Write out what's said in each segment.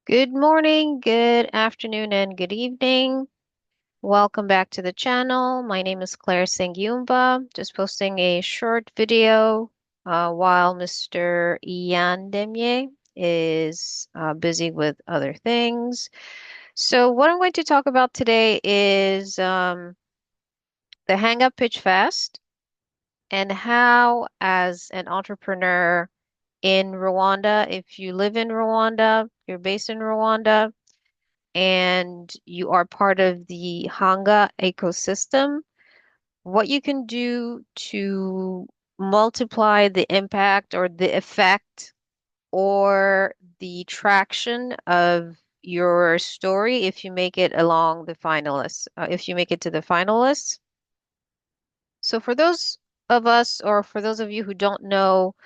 Good morning, good afternoon, and good evening. Welcome back to the channel. My name is Claire Sengyumba, just posting a short video while Mr. Iyandemye is busy with other things. So what I'm going to talk about today is the Hang Up Pitch Fast and how, as an entrepreneur in Rwanda, if you live in Rwanda, you're based in Rwanda, and you are part of the Hanga ecosystem, what you can do to multiply the impact or the effect or the traction of your story if you make it along the finalists, if you make it to the finalists. So for those of us, or for those of you who don't know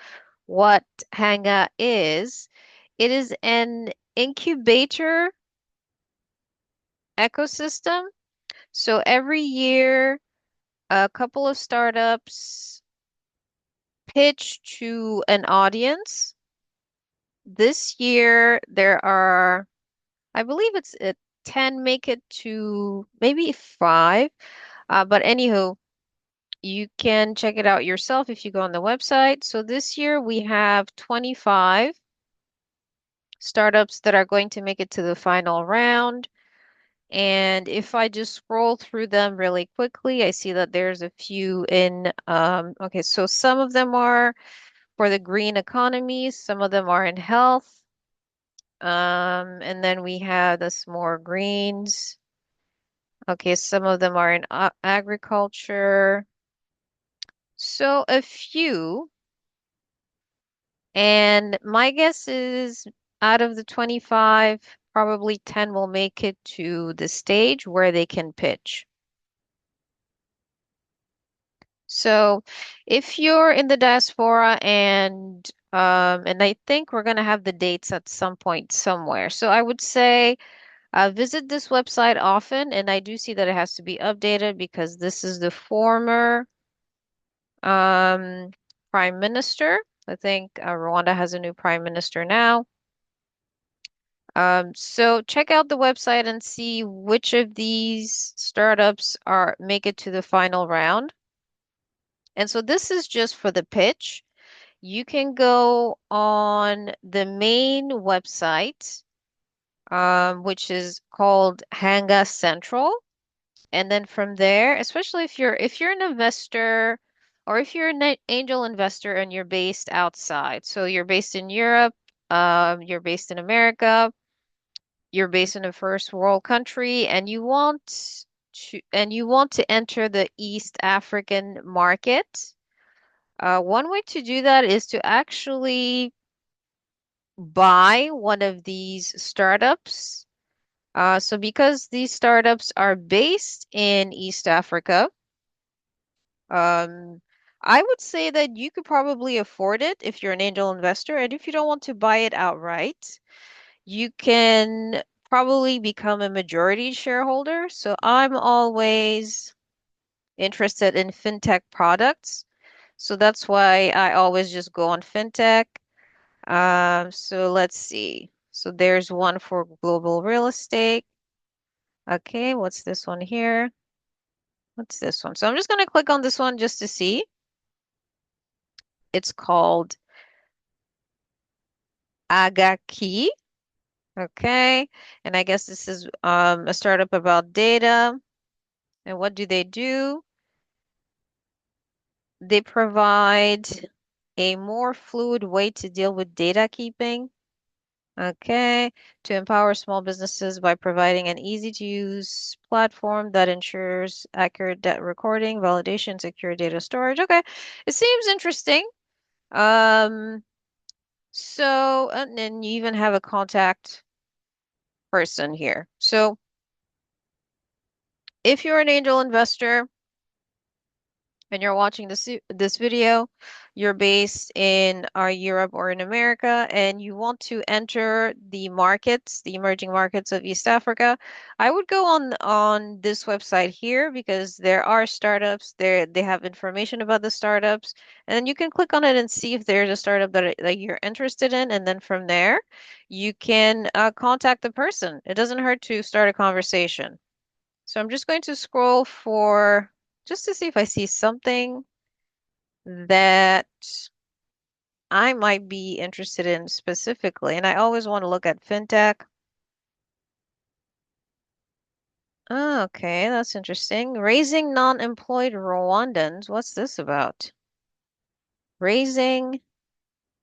what Hanga is, it is an incubator ecosystem. So every year, a couple of startups pitch to an audience. This year, there are, I believe it's 10, make it to maybe five. But anywho, you can check it out yourself if you go on the website. So this year, we have 25 startups that are going to make it to the final round. And if I just scroll through them really quickly, I see that there's a few in, okay, so some of them are for the green economy, some of them are in health, and then we have the more greens. Okay, some of them are in agriculture. So a few, and my guess is out of the 25, probably 10 will make it to the stage where they can pitch. So if you're in the diaspora and I think we're gonna have the dates at some point somewhere. So I would say visit this website often, and I do see that it has to be updated because this is the former um, prime minister. I think Rwanda has a new prime minister now. So check out the website and see which of these startups are make it to the final round. And so this is just for the pitch. You can go on the main website, which is called Hanga Central. And then from there, especially if you're an investor or if you're an angel investor and you're based outside, so you're based in Europe, you're based in America, you're based in a first world country, and you want to enter the East African market. One way to do that is to actually buy one of these startups. So because these startups are based in East Africa, um, I would say that you could probably afford it if you're an angel investor. And if you don't want to buy it outright, you can probably become a majority shareholder. So I'm always interested in fintech products. So that's why I always just go on fintech. So let's see. So there's one for global real estate. Okay, what's this one here? What's this one? So I'm just going to click on this one just to see. It's called Agaki. Okay. And I guess this is a startup about data. And what do they do? They provide a more fluid way to deal with data keeping. Okay, to empower small businesses by providing an easy-to-use platform that ensures accurate data recording, validation, secure data storage. Okay, it seems interesting. Um, so, and then you even have a contact person here. So, if you're an angel investor, and you're watching this video, you're based in Europe or in America, and you want to enter the markets, the emerging markets of East Africa, I would go on this website here because there are startups there. They have information about the startups, and then you can click on it and see if there's a startup that you're interested in, and then from there, you can contact the person. It doesn't hurt to start a conversation. So I'm just going to scroll for just to see if I see something that I might be interested in specifically. And I always want to look at fintech. Oh, okay, that's interesting. Raising non-employed Rwandans. What's this about? Raising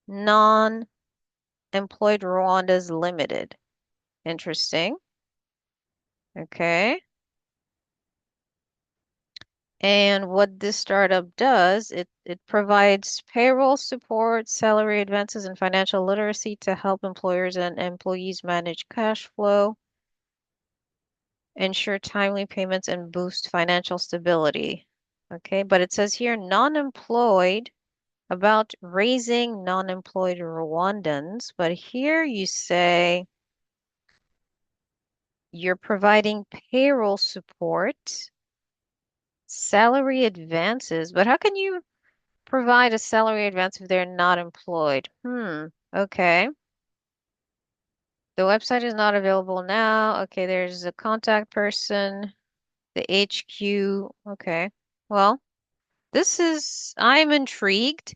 non-employed Rwandas Limited. Interesting. Okay. And what this startup does, it provides payroll support, salary advances, and financial literacy to help employers and employees manage cash flow, ensure timely payments, and boost financial stability. Okay, but it says here non-employed about raising non-employed Rwandans, but here you say you're providing payroll support, salary advances, but how can you provide a salary advance if they're not employed? Okay. The website is not available now. Okay, there's a contact person, the HQ. Okay. Well, I'm intrigued.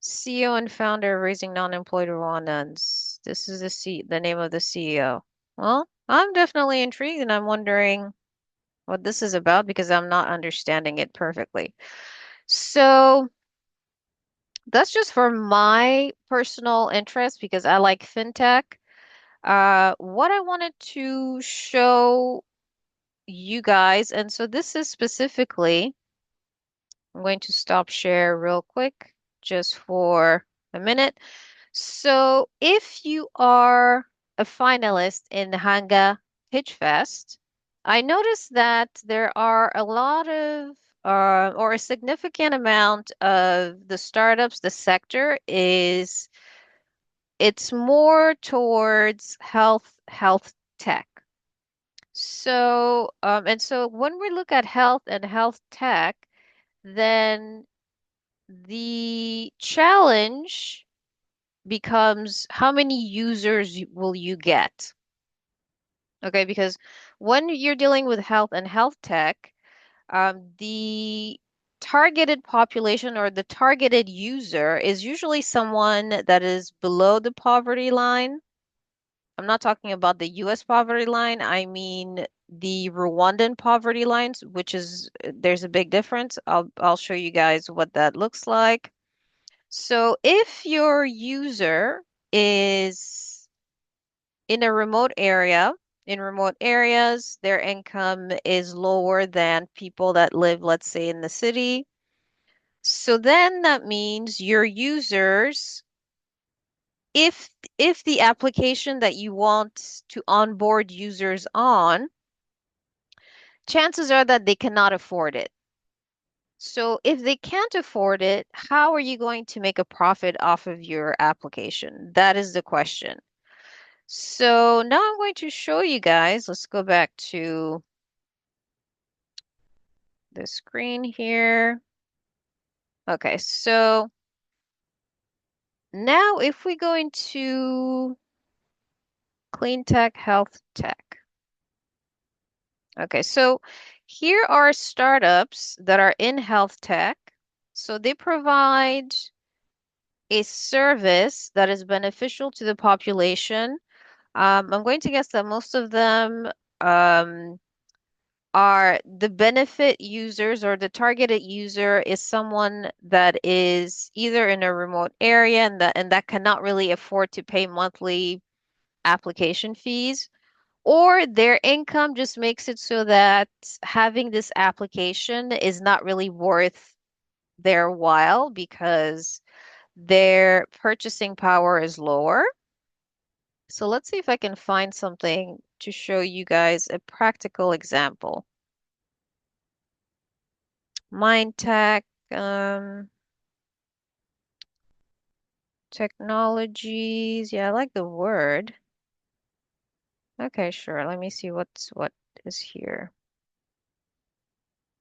CEO and founder of Raising Non-Employed Rwandans. This is the name of the CEO. Well, I'm definitely intrigued and I'm wondering what this is about because I'm not understanding it perfectly. So, that's just for my personal interest because I like fintech. What I wanted to show you guys, and so this is specifically, I'm going to stop share real quick just for a minute. So if you are a finalist in the Hanga Pitch Fest, I noticed that there are a lot of or a significant amount of the startups, the sector is it's more towards health tech. So, and so when we look at health and health tech, then the challenge becomes how many users will you get? Okay, because when you're dealing with health and health tech, the targeted population or the targeted user is usually someone that is below the poverty line. I'm not talking about the US poverty line. I mean the Rwandan poverty lines, which is there's a big difference. I'll show you guys what that looks like. So if your user is in a remote area, in remote areas, their income is lower than people that live, let's say, in the city. So then that means your users, if if the application that you want to onboard users on, chances are that they cannot afford it. So if they can't afford it, how are you going to make a profit off of your application? That is the question. So now I'm going to show you guys. Let's go back to the screen here. Okay, so now if we go into clean tech, health tech. Okay, so here are startups that are in health tech. So they provide a service that is beneficial to the population. I'm going to guess that most of them um, are the benefit users or the targeted user is someone that is either in a remote area and that cannot really afford to pay monthly application fees, or their income just makes it so that having this application is not really worth their while because their purchasing power is lower. So let's see if I can find something to show you guys a practical example. Mind tech, um, technologies. Yeah, I like the word. Okay, sure. Let me see what is here.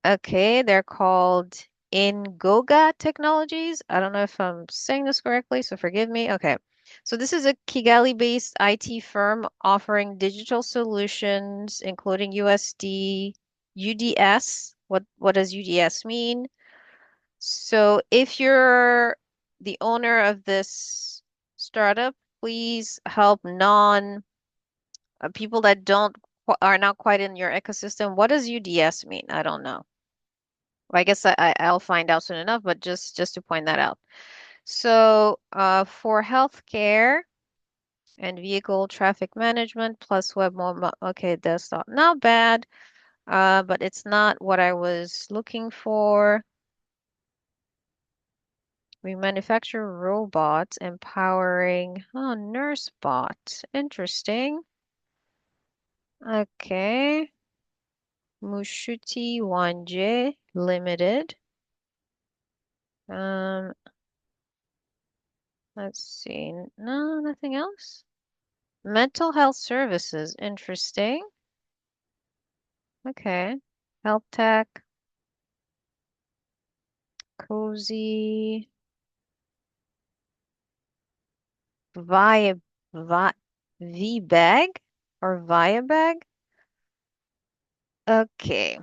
Okay, they're called Ingoga Technologies. I don't know if I'm saying this correctly, so forgive me. Okay. So this is a Kigali-based IT firm offering digital solutions, including USD, UDS. What does UDS mean? So if you're the owner of this startup, please help non people that don't are not quite in your ecosystem. What does UDS mean? I don't know. Well, I guess I'll find out soon enough, but just to point that out. So for healthcare and vehicle traffic management plus okay, desktop, not bad, but it's not what I was looking for. We manufacture robots empowering, oh, nurse bot. Interesting. Okay. Mushuti Wanje Limited. Um, let's see. No, nothing else. Mental health services. Interesting. Okay. Health tech, cozy, via, vi, V-bag or via bag. Okay.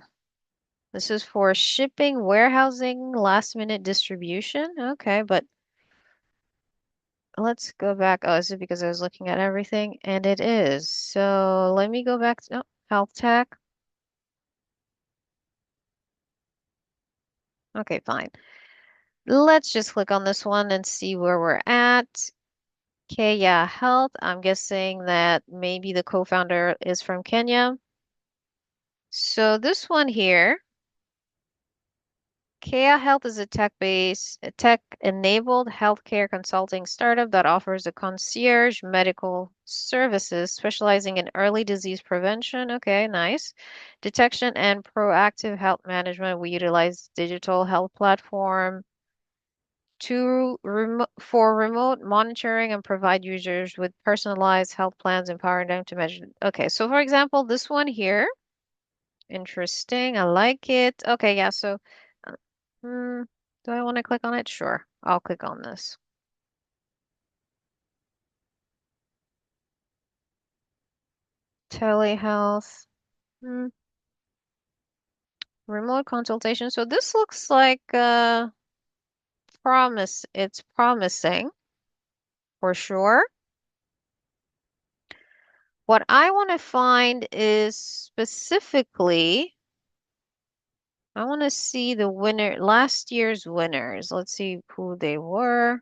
This is for shipping, warehousing, last minute distribution. Okay, but let's go back. Oh, is it because I was looking at everything? And it is. So let me go back to health tech. Okay, fine. Let's just click on this one and see where we're at. Kenya Health. I'm guessing that maybe the co-founder is from Kenya. So this one here, Kea Health is a tech-enabled healthcare consulting startup that offers a concierge medical services specializing in early disease prevention. Okay, nice. Detection and proactive health management. We utilize digital health platform for remote monitoring and provide users with personalized health plans, empowering them to measure. Okay, so for example, this one here, interesting. I like it. Okay, yeah, so uh, hmm, do I want to click on it? Sure, I'll click on this. Telehealth, hmm, remote consultation. So this looks like it's promising for sure. What I want to find is specifically I want to see the last year's winners. Let's see who they were.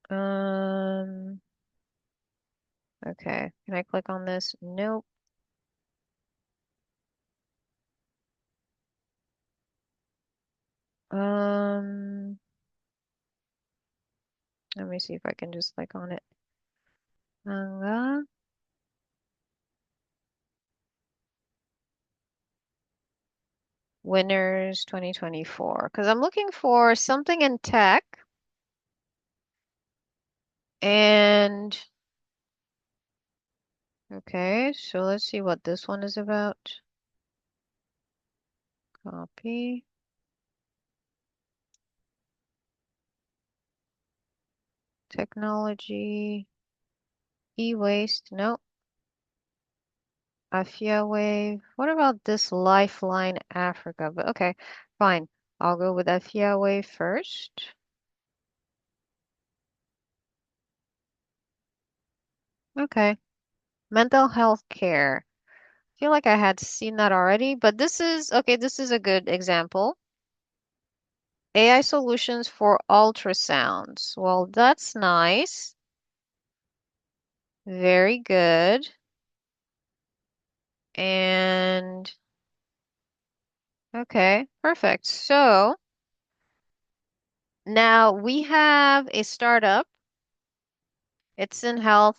Um, okay. Can I click on this? Nope. Um, Let me see if I can just click on it. Manga. Winners 2024. Because I'm looking for something in tech. And okay, so let's see what this one is about. Copy. Technology. E-waste. Nope. Afia Wave. What about this Lifeline Africa? But okay, fine. I'll go with Afia Wave first. Okay. Mental health care. I feel like I had seen that already, but this is okay, this is a good example. AI solutions for ultrasounds. Well, that's nice. Very good. And okay, perfect. So now we have a startup. It's in health.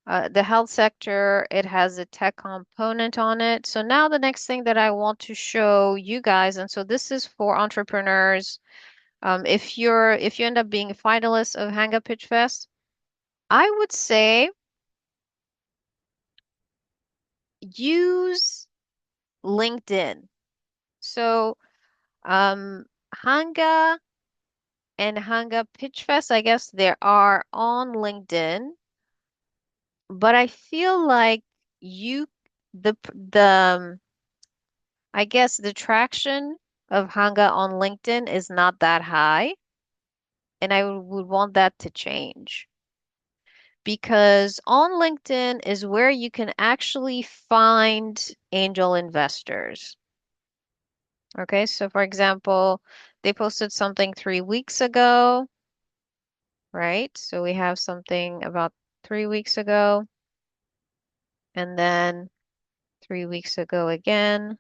The health sector, it has a tech component on it. So now the next thing that I want to show you guys, and so this is for entrepreneurs. If you end up being a finalist of Hang Up Pitch Fest, I would say use LinkedIn. So Hanga and Hanga Pitch Fest, I guess they are on LinkedIn, but I feel like you the I guess the traction of Hanga on LinkedIn is not that high, and I would want that to change because on LinkedIn is where you can actually find angel investors. Okay, so for example, they posted something 3 weeks ago, right? So we have something about 3 weeks ago, and then 3 weeks ago again.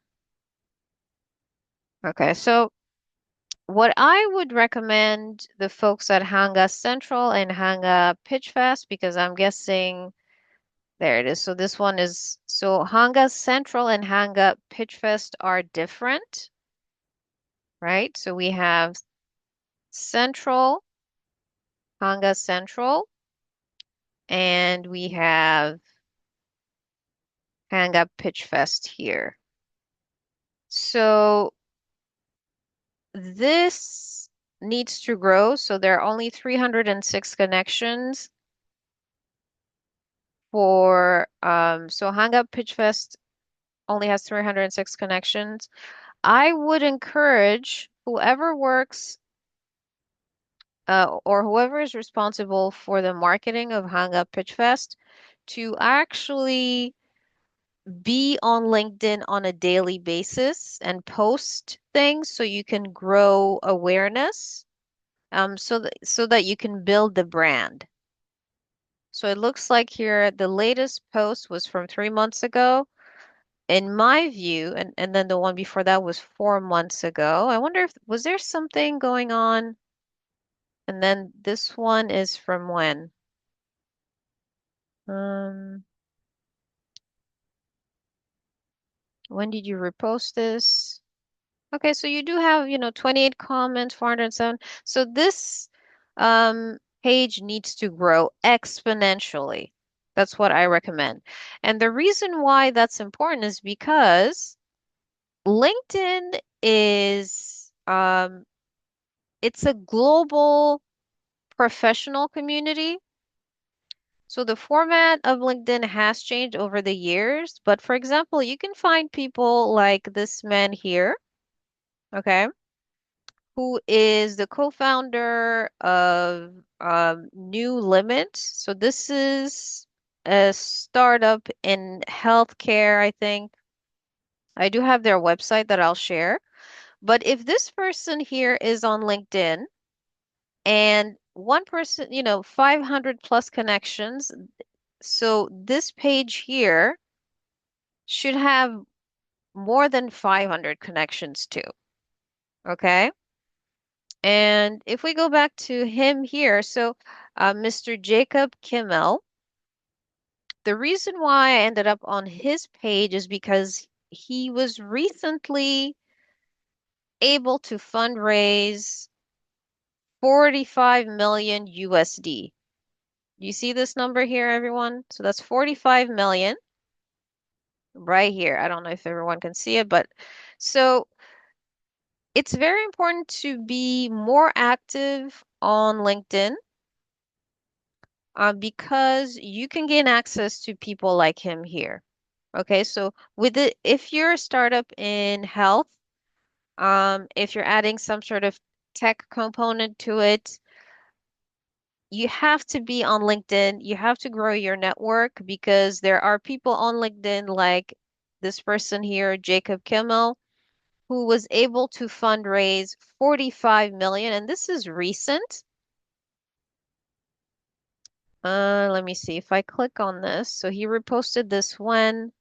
Okay, so what I would recommend the folks at Hanga Central and Hanga Pitch Fest, because I'm guessing there it is. So this one is so Hanga Central and Hanga Pitch Fest are different, right? So we have Central, Hanga Central, and we have Hanga Pitch Fest here. So this needs to grow. So there are only 306 connections for so Hang Up Pitch Fest only has 306 connections. I would encourage whoever works or whoever is responsible for the marketing of Hang Up Pitch Fest to actually be on LinkedIn on a daily basis and post things so you can grow awareness so that you can build the brand. So it looks like here the latest post was from 3 months ago. In my view, and then the one before that was 4 months ago. I wonder if was there something going on? And then this one is from when? Um, when did you repost this? Okay, so you do have, 28 comments, 407. So this page needs to grow exponentially. That's what I recommend. And the reason why that's important is because LinkedIn is it's a global professional community. So the format of LinkedIn has changed over the years, but for example, you can find people like this man here, okay, who is the co-founder of New Limit. So this is a startup in healthcare, I think. I do have their website that I'll share. But if this person here is on LinkedIn and one person, 500 plus connections, so this page here should have more than 500 connections too. Okay. And if we go back to him here, so Mr. Jacob Kimmel, the reason why I ended up on his page is because he was recently able to fundraise 45 million USD. You see this number here, everyone? So that's 45 million right here. I don't know if everyone can see it, but so it's very important to be more active on LinkedIn because you can gain access to people like him here. Okay, so with it, if you're a startup in health, if you're adding some sort of tech component to it, you have to be on LinkedIn. You have to grow your network because there are people on LinkedIn like this person here, Jacob Kimmel, who was able to fundraise 45 million, and this is recent. Let me see if I click on this. So he reposted this when,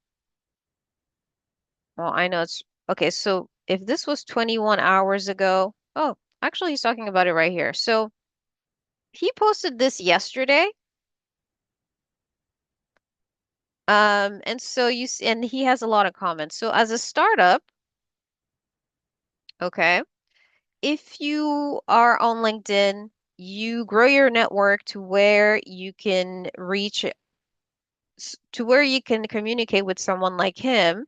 well, I know it's okay. So if this was 21 hours ago, oh, actually he's talking about it right here. So he posted this yesterday. And so and he has a lot of comments. So as a startup, okay, if you are on LinkedIn, you grow your network to where you can reach to where you can communicate with someone like him,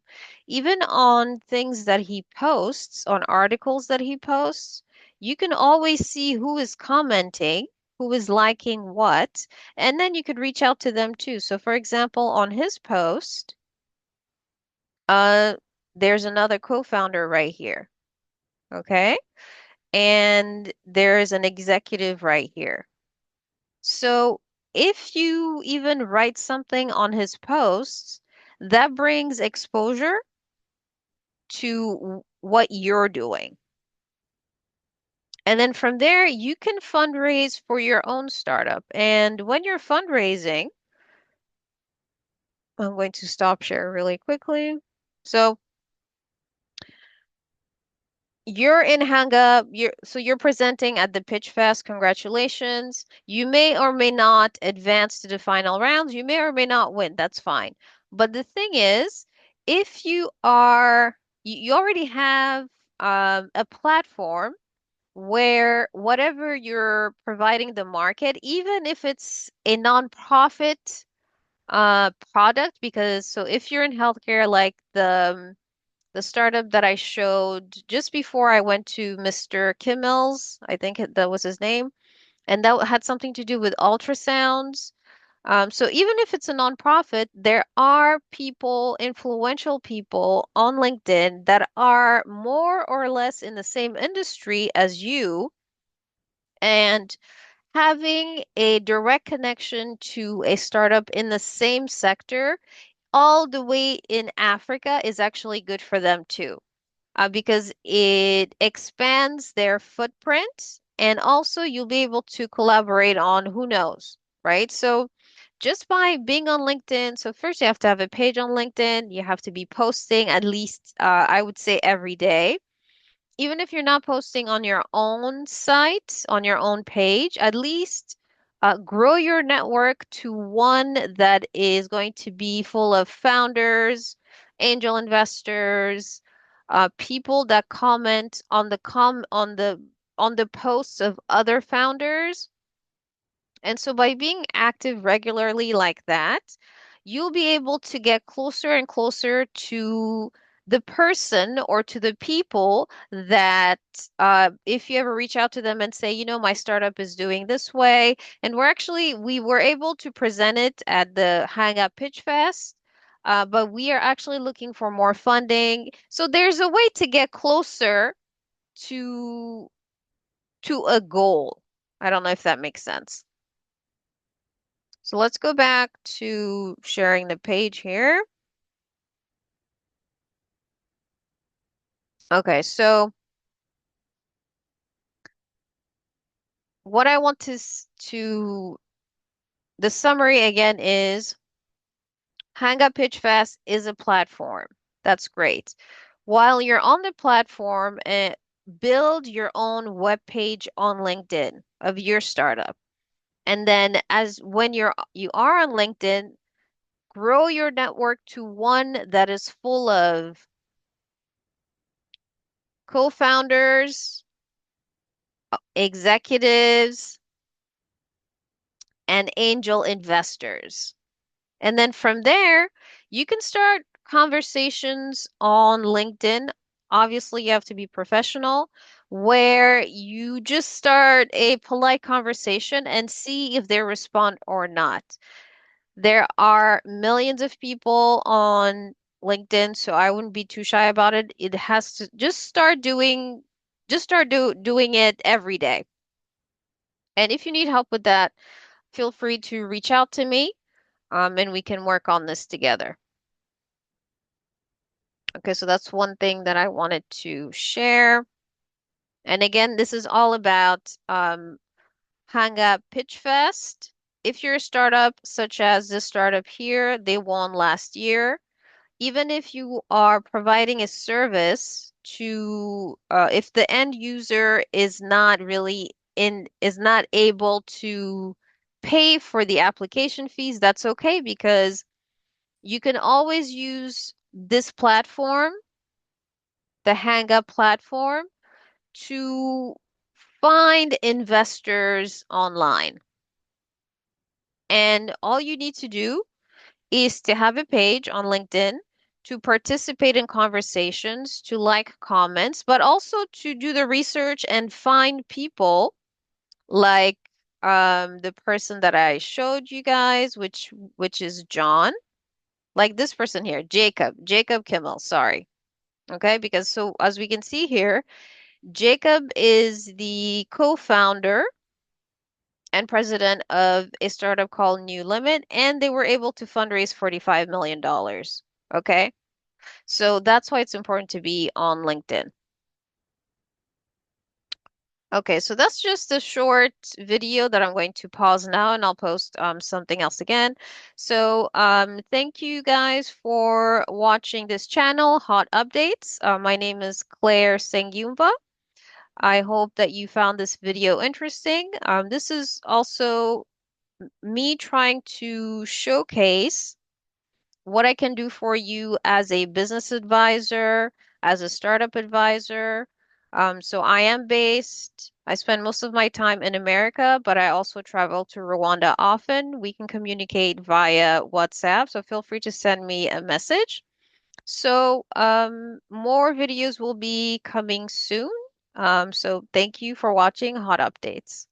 even on things that he posts, on articles that he posts, you can always see who is commenting, who is liking what, and then you could reach out to them too. So for example, on his post, uh, there's another co-founder right here, okay? And there's an executive right here. So if you even write something on his posts, that brings exposure to what you're doing. And then from there, you can fundraise for your own startup. And when you're fundraising, I'm going to stop share really quickly. So you're in Hang Up, you're presenting at the Pitch Fest. Congratulations. You may or may not advance to the final rounds. You may or may not win. That's fine. But the thing is, if you already have a platform where whatever you're providing the market, even if it's a nonprofit product, because so if you're in healthcare, like the startup that I showed just before I went to Mr. Kimmel's, I think that was his name, and that had something to do with ultrasounds. So even if it's a nonprofit, there are people, influential people on LinkedIn that are more or less in the same industry as you, and having a direct connection to a startup in the same sector all the way in Africa is actually good for them too, because it expands their footprint and also you'll be able to collaborate on who knows, right? So just by being on LinkedIn, so first you have to have a page on LinkedIn, you have to be posting at least, I would say every day. Even if you're not posting on your own site, on your own page, at least grow your network to one that is going to be full of founders, angel investors, people that comment on on the posts of other founders, and so by being active regularly like that, you'll be able to get closer and closer to the person or to the people that if you ever reach out to them and say, you know, my startup is doing this way, and we were able to present it at the Hang Up Pitch Fest, but we are actually looking for more funding. So there's a way to get closer to a goal. I don't know if that makes sense. So let's go back to sharing the page here. Okay, so what I want the summary again is Hang Up Pitch Fest is a platform. That's great. While you're on the platform, build your own web page on LinkedIn of your startup. And then as when you are on LinkedIn, grow your network to one that is full of co-founders, executives, and angel investors. And then from there, you can start conversations on LinkedIn. Obviously, you have to be professional, where you just start a polite conversation and see if they respond or not. There are millions of people on LinkedIn, so I wouldn't be too shy about it. It has to just start doing it every day. And if you need help with that, feel free to reach out to me, and we can work on this together. Okay, so that's one thing that I wanted to share. And again, this is all about Hang Up Pitch Fest. If you're a startup, such as this startup here, they won last year. Even if you are providing a service if the end user is not able to pay for the application fees, that's okay because You can always use this platform, the Hang Up platform, to find investors online. And all you need to do is to have a page on LinkedIn, to participate in conversations, to like comments, but also to do the research and find people like the person that I showed you guys, which is John, like this person here, Jacob Kimmel, sorry. Okay, because so as we can see here, Jacob is the co-founder and president of a startup called New Limit, and they were able to fundraise $45 million. Okay. So that's why it's important to be on LinkedIn. Okay, so that's just a short video that I'm going to pause now and I'll post something else again. So thank you guys for watching this channel, Hot Updates. My name is Claire Sengyumba. I hope that you found this video interesting. This is also me trying to showcase what I can do for you as a business advisor, as a startup advisor. So I spend most of my time in America, but I also travel to Rwanda often. We can communicate via WhatsApp, so feel free to send me a message. So more videos will be coming soon. So thank you for watching Hot Updates.